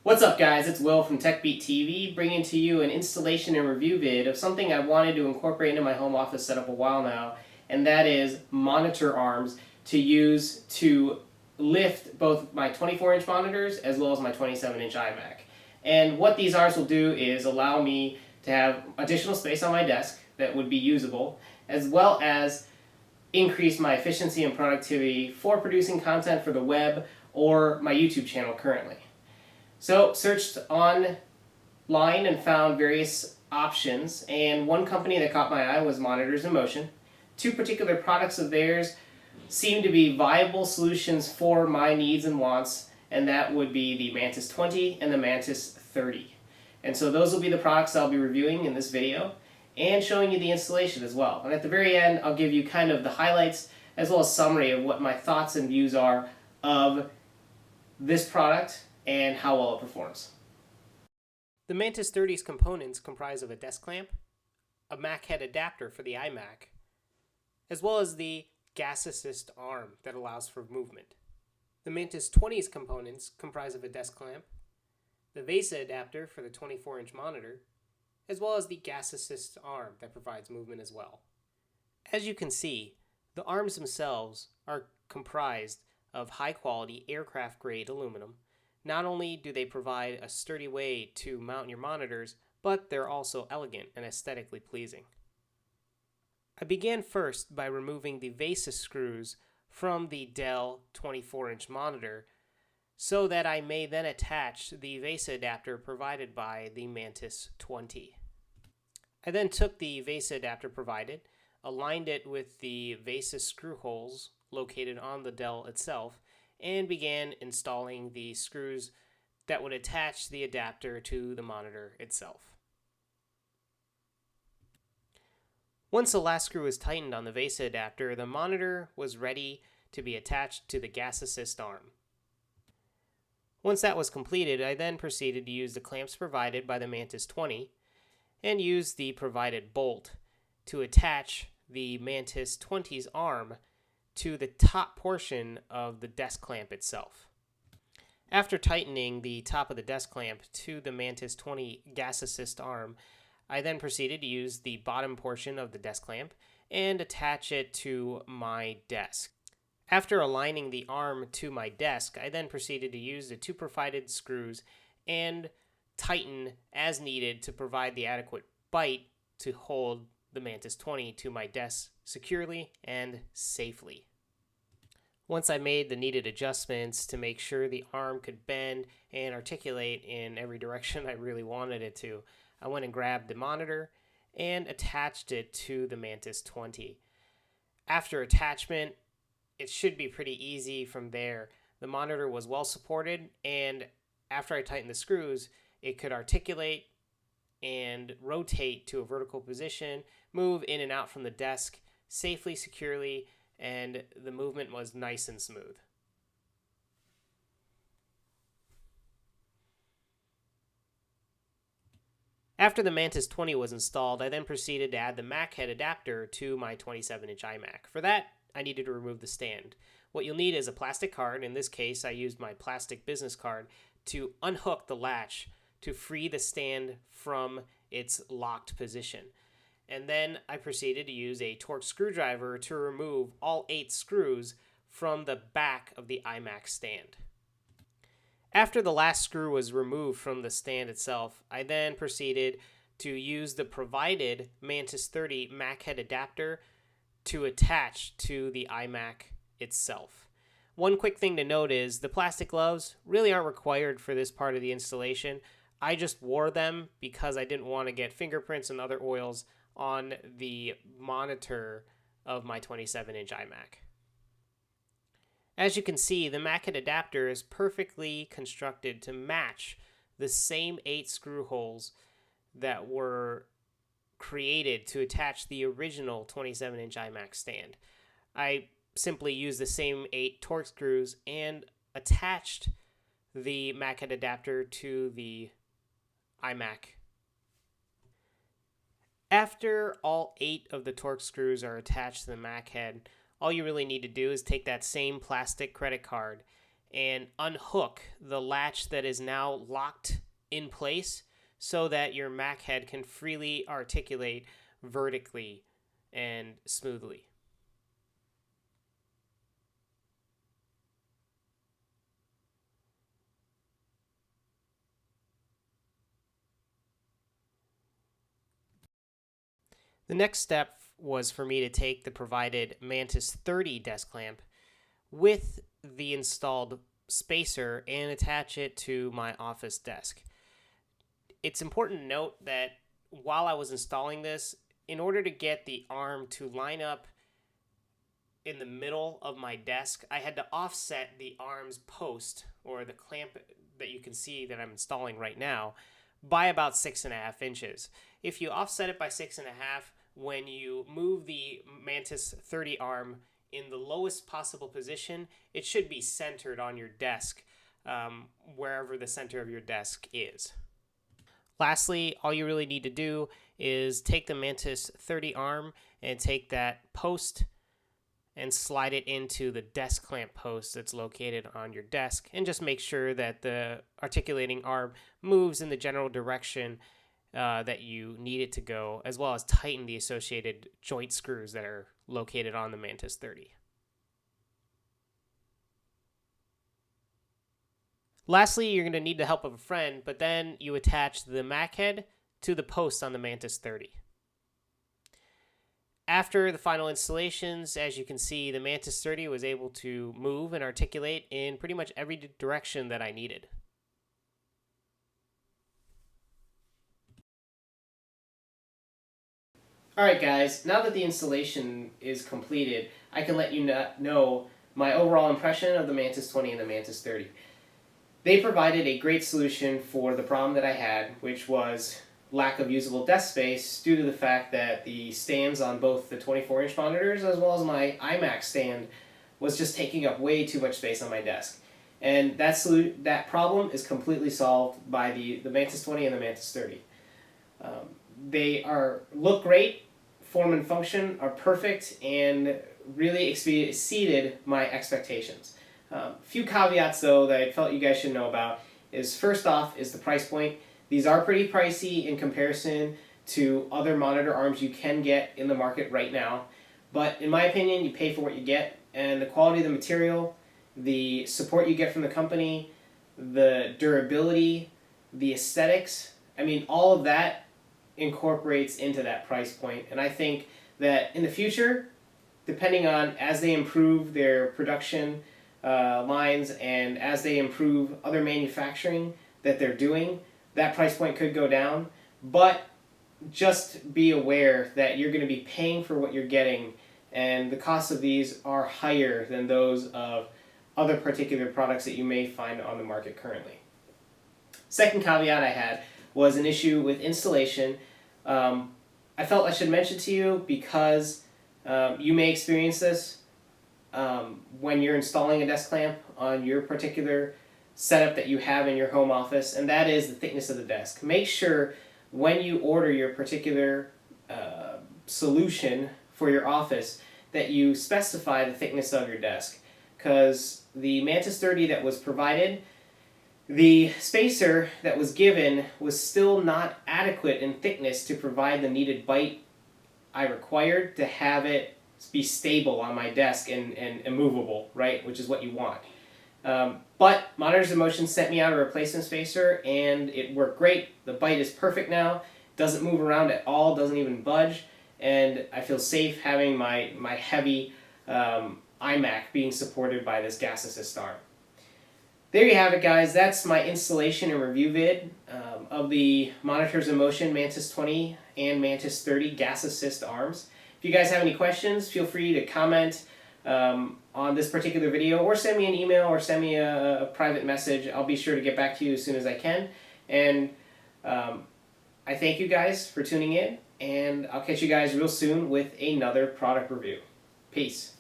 What's up guys, it's Will from TekBeatTV bringing to you an installation and review vid of something I wanted to incorporate into my home office setup a while now, and that is monitor arms to use to lift both my 24-inch monitors as well as my 27-inch iMac. And what these arms will do is allow me to have additional space on my desk that would be usable, as well as increase my efficiency and productivity for producing content for the web or my YouTube channel currently. So searched online and found various options, and one company that caught my eye was Monitors in Motion. Two particular products of theirs seemed to be viable solutions for my needs and wants, and that would be the Mantis 20 and the Mantis 30. And so those will be the products I'll be reviewing in this video and showing you the installation as well. And at the very end, I'll give you kind of the highlights as well as summary of what my thoughts and views are of this product and how well it performs. The Mantis 30's components comprise of a desk clamp, a Mac head adapter for the iMac, as well as the gas assist arm that allows for movement. The Mantis 20's components comprise of a desk clamp, the VESA adapter for the 24-inch monitor, as well as the gas assist arm that provides movement as well. As you can see, the arms themselves are comprised of high-quality aircraft-grade aluminum. Not only do they provide a sturdy way to mount your monitors, but they're also elegant and aesthetically pleasing. I began first by removing the VESA screws from the Dell 24-inch monitor so that I may then attach the VESA adapter provided by the Mantis 20. I then took the VESA adapter provided, aligned it with the VESA screw holes located on the Dell itself, and began installing the screws that would attach the adapter to the monitor itself. Once the last screw was tightened on the VESA adapter, the monitor was ready to be attached to the gas assist arm. Once that was completed, I then proceeded to use the clamps provided by the Mantis 20 and use the provided bolt to attach the Mantis 20's arm to the top portion of the desk clamp itself. After tightening the top of the desk clamp to the Mantis 20 gas assist arm, I then proceeded to use the bottom portion of the desk clamp and attach it to my desk. After aligning the arm to my desk, I then proceeded to use the two provided screws and tighten as needed to provide the adequate bite to hold the Mantis 20 to my desk securely and safely. Once I made the needed adjustments to make sure the arm could bend and articulate in every direction I really wanted it to, I went and grabbed the monitor and attached it to the Mantis 20. After attachment, it should be pretty easy from there. The monitor was well supported, and after I tightened the screws, it could articulate and rotate to a vertical position, move in and out from the desk safely, securely, and the movement was nice and smooth. After the Mantis 20 was installed, I then proceeded to add the Mac head adapter to my 27-inch iMac. For that, I needed to remove the stand. What you'll need is a plastic card. In this case, I used my plastic business card to unhook the latch to free the stand from its locked position. And then I proceeded to use a Torx screwdriver to remove all 8 screws from the back of the iMac stand. After the last screw was removed from the stand itself, I then proceeded to use the provided Mantis 30 Mac head adapter to attach to the iMac itself. One quick thing to note is the plastic gloves really aren't required for this part of the installation. I just wore them because I didn't want to get fingerprints and other oils on the monitor of my 27-inch iMac. As you can see, the Mac head adapter is perfectly constructed to match the same 8 screw holes that were created to attach the original 27-inch iMac stand. I simply used the same 8 Torx screws and attached the Mac head adapter to the iMac. After all 8 of the Torx screws are attached to the Mac head, all you really need to do is take that same plastic credit card and unhook the latch that is now locked in place so that your Mac head can freely articulate vertically and smoothly. The next step was for me to take the provided Mantis 30 desk clamp with the installed spacer and attach it to my office desk. It's important to note that while I was installing this, in order to get the arm to line up in the middle of my desk, I had to offset the arm's post, or the clamp that you can see that I'm installing right now, by about 6.5 inches. If you offset it by 6.5, when you move the Mantis 30 arm in the lowest possible position, it should be centered on your desk, wherever the center of your desk is. Lastly, all you really need to do is take the Mantis 30 arm and take that post and slide it into the desk clamp post that's located on your desk, and just make sure that the articulating arm moves in the general direction that you need it to go, as well as tighten the associated joint screws that are located on the Mantis 30. Lastly, you're going to need the help of a friend, but then you attach the Mac head to the post on the Mantis 30. After the final installations, as you can see, the Mantis 30 was able to move and articulate in pretty much every direction that I needed. Alright guys, now that the installation is completed, I can let you know my overall impression of the Mantis 20 and the Mantis 30. They provided a great solution for the problem that I had, which was lack of usable desk space due to the fact that the stands on both the 24-inch monitors as well as my iMac stand was just taking up way too much space on my desk. And that problem is completely solved by the Mantis 20 and the Mantis 30. They look great, form and function are perfect, and really exceeded my expectations. Few caveats though that I felt you guys should know about is, first off, is the price point. These are pretty pricey in comparison to other monitor arms you can get in the market right now, but in my opinion, you pay for what you get, and the quality of the material, the support you get from the company, the durability, the aesthetics, I mean, all of that incorporates into that price point. And I think that in the future, depending on as they improve their production lines and as they improve other manufacturing that they're doing, that price point could go down. But just be aware that you're going to be paying for what you're getting, and the costs of these are higher than those of other particular products that you may find on the market currently. Second caveat I had was an issue with installation. I felt I should mention to you because you may experience this when you're installing a desk clamp on your particular setup that you have in your home office, and that is the thickness of the desk. Make sure when you order your particular solution for your office that you specify the thickness of your desk, because the Mantis 30 that was provided, the spacer that was given was still not adequate in thickness to provide the needed bite I required to have it be stable on my desk and immovable, right, which is what you want. But Monitors in Motion sent me out a replacement spacer, and it worked great. The bite is perfect now, doesn't move around at all, doesn't even budge, and I feel safe having my heavy iMac being supported by this gas assist arm. There you have it, guys. That's my installation and review vid of the Monitors in Motion Mantis 20 and Mantis 30 gas assist arms. If you guys have any questions, feel free to comment on this particular video, or send me an email, or send me a private message. I'll be sure to get back to you as soon as I can. And I thank you guys for tuning in, and I'll catch you guys real soon with another product review. Peace.